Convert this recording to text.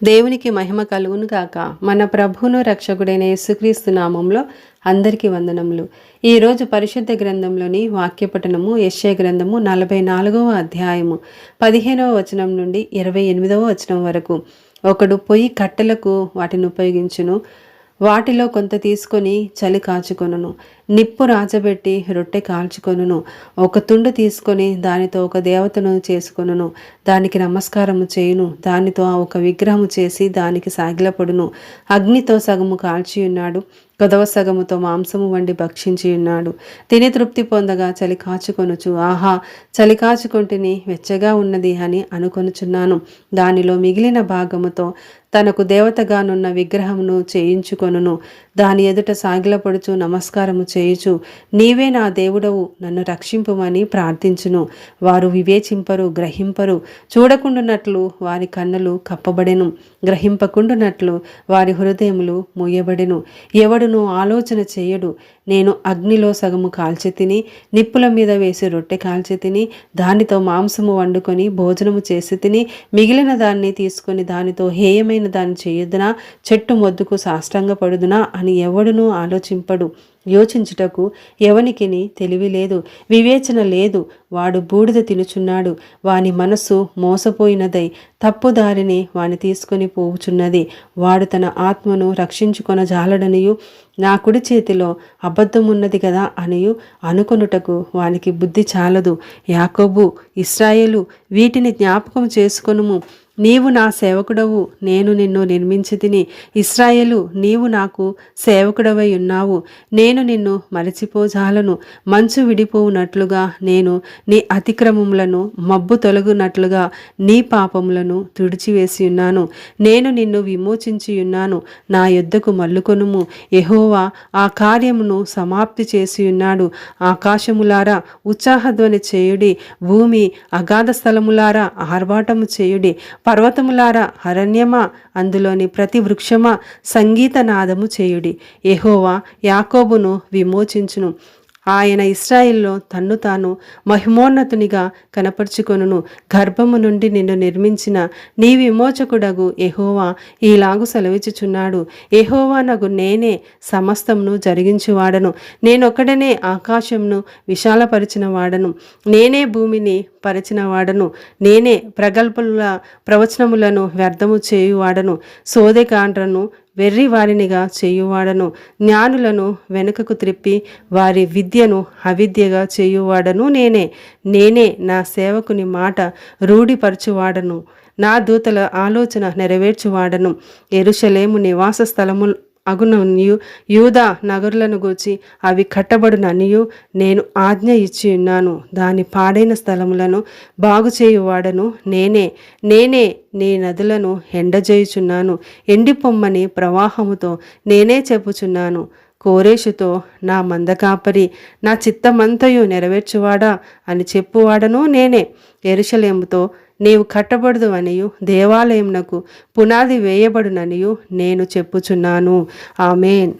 దేవునికి మహిమ కలుగును గాక. మన ప్రభువును రక్షకుడైన యేసుక్రీస్తు నామంలో అందరికీ వందనములు. ఈరోజు పరిశుద్ధ గ్రంథంలోని వాక్యపఠనము యెషయా గ్రంథము 44వ అధ్యాయము 15వ వచనం నుండి 28వ వచనం వరకు. ఒకడు పొయ్యి కట్టెలకు వాటిని ఉపయోగించును, వాటిలో కొంత తీసుకొని చలి కాచుకొనును, నిప్పు రాజబెట్టి రొట్టె కాల్చుకొనును, ఒక తుండు తీసుకొని దానితో ఒక దేవతను చేసుకొనును, దానికి నమస్కారము చేయును, దానితో ఒక విగ్రహము చేసి దానికి సాగిలపడును. అగ్నితో సగము కాల్చి ఉన్నాడు, కొదవ సగముతో మాంసము వండి భక్షించి ఉన్నాడు. తిని తృప్తి పొందగా చలి కాచుకొనుచు, ఆహా చలి కాచుకొంటిని, వెచ్చగా ఉన్నది అని అనుకొనుచున్నాను. దానిలో మిగిలిన భాగముతో తనకు దేవతగానున్న విగ్రహమును చేయించుకొనును, దాని ఎదుట సాగిలపడుచు నమస్కారము చేయుచు, నీవే నా దేవుడవు, నన్ను రక్షింపుమని ప్రార్థించును. వారు వివేచింపరు, గ్రహింపరు. చూడకుండునట్లు వారి కన్నులు కప్పబడెను, గ్రహింపకుండునట్లు వారి హృదయములు మూయబడెను. ఎవడును ఆలోచన చేయడు. నేను అగ్నిలో సగము కాల్చి తిని, నిప్పుల మీద వేసి రొట్టె కాల్చి తిని, దానితో మాంసము వండుకొని భోజనము చేసి తిని, మిగిలిన దాన్ని తీసుకొని దానితో హేయమైన దాన్ని చేయొద్దునా, చెట్టు మొద్దుకు సాష్టాంగపడుదునా అని ఎవడునూ ఆలోచింపడు. యోచించుటకు ఎవనికిని తెలివి లేదు, వివేచన లేదు. వాడు బూడిద తినుచున్నాడు, వాని మనస్సు మోసపోయినదై తప్పుదారిని వాని తీసుకొని పోవుచున్నది. వాడు తన ఆత్మను రక్షించుకొన జాలడనియు, నా కుడి చేతిలో అబద్ధమున్నది కదా అనియు అనుకొనుటకు వానికి బుద్ధి చాలదు. యాకోబు, ఇశ్రాయేలు, వీటిని జ్ఞాపకం చేసుకొనుము. నీవు నా సేవకుడవు, నేను నిన్ను నిర్మించి తిని. ఇశ్రాయేలు, నీవు నాకు సేవకుడవై ఉన్నావు, నేను నిన్ను మరచిపోజాలను. మంచు విడిపోవునట్లుగా నేను నీ అతిక్రమములను, మబ్బు తొలగునట్లుగా నీ పాపములను తుడిచివేసి ఉన్నాను. నేను నిన్ను విమోచించి ఉన్నాను, నా యొద్దకు మల్లుకొనుము. యెహోవా ఆ కార్యమును సమాప్తి చేసి ఉన్నాడు. ఆకాశములారా ఉత్సాహధ్వని చేయుడి, భూమి అగాధ స్థలములారా ఆర్భాటము చేయుడి. పర్వతములారా, అరణ్యమా, అందులోని ప్రతి వృక్షమా సంగీత నాదము చేయుడి. యెహోవా యాకోబును విమోచించును, ఆయన ఇశ్రాయేలులో తన్ను తాను మహిమోన్నతునిగా కనపరుచుకొనును. గర్భము నుండి నిన్ను నిర్మించిన నీ విమోచకుడగు యెహోవా ఈలాగు సెలవిచ్చుచున్నాడు. యెహోవా నగు నేనే సమస్తమును జరిగించువాడను, నేనొక్కడనే ఆకాశమును విశాలపరిచిన వాడను, నేనే భూమిని పరిచిన వాడను, నేనే ప్రగల్భముల ప్రవచనములను వ్యర్థము చేయువాడను, సోదెకాండ్రను వెర్రి వారినిగా చేయువాడను, జ్ఞానులను వెనుకకు త్రిప్పి వారి విద్యను అవిద్యగా చేయువాడను నేనే నా సేవకుని మాట రూఢిపరచువాడను, నా దూతల ఆలోచన నెరవేర్చువాడను. యెరూషలేము నివాస స్థలము అగుననియు, యూదా నగరులను గూర్చి అవి కట్టబడుననియు నేను ఆజ్ఞ ఇచ్చి ఉన్నాను. దాని పాడైన స్థలములను బాగు చేయువాడను నేనే నీ నదులను ఎండజేయుచున్నాను. ఎండిపొమ్మని ప్రవాహముతో నేనే చెప్పుచున్నాను. కోరేషుతో, నా మందకాపరి, నా చిత్తమంతయు నెరవేర్చువాడా అని చెప్పువాడను నేనే. యెరూషలేముతో, నీవు కట్టబడదు అనియు, దేవాలయమునకు పునాది వేయబడుననియు నేను చెప్పుచున్నాను. ఆమేన్.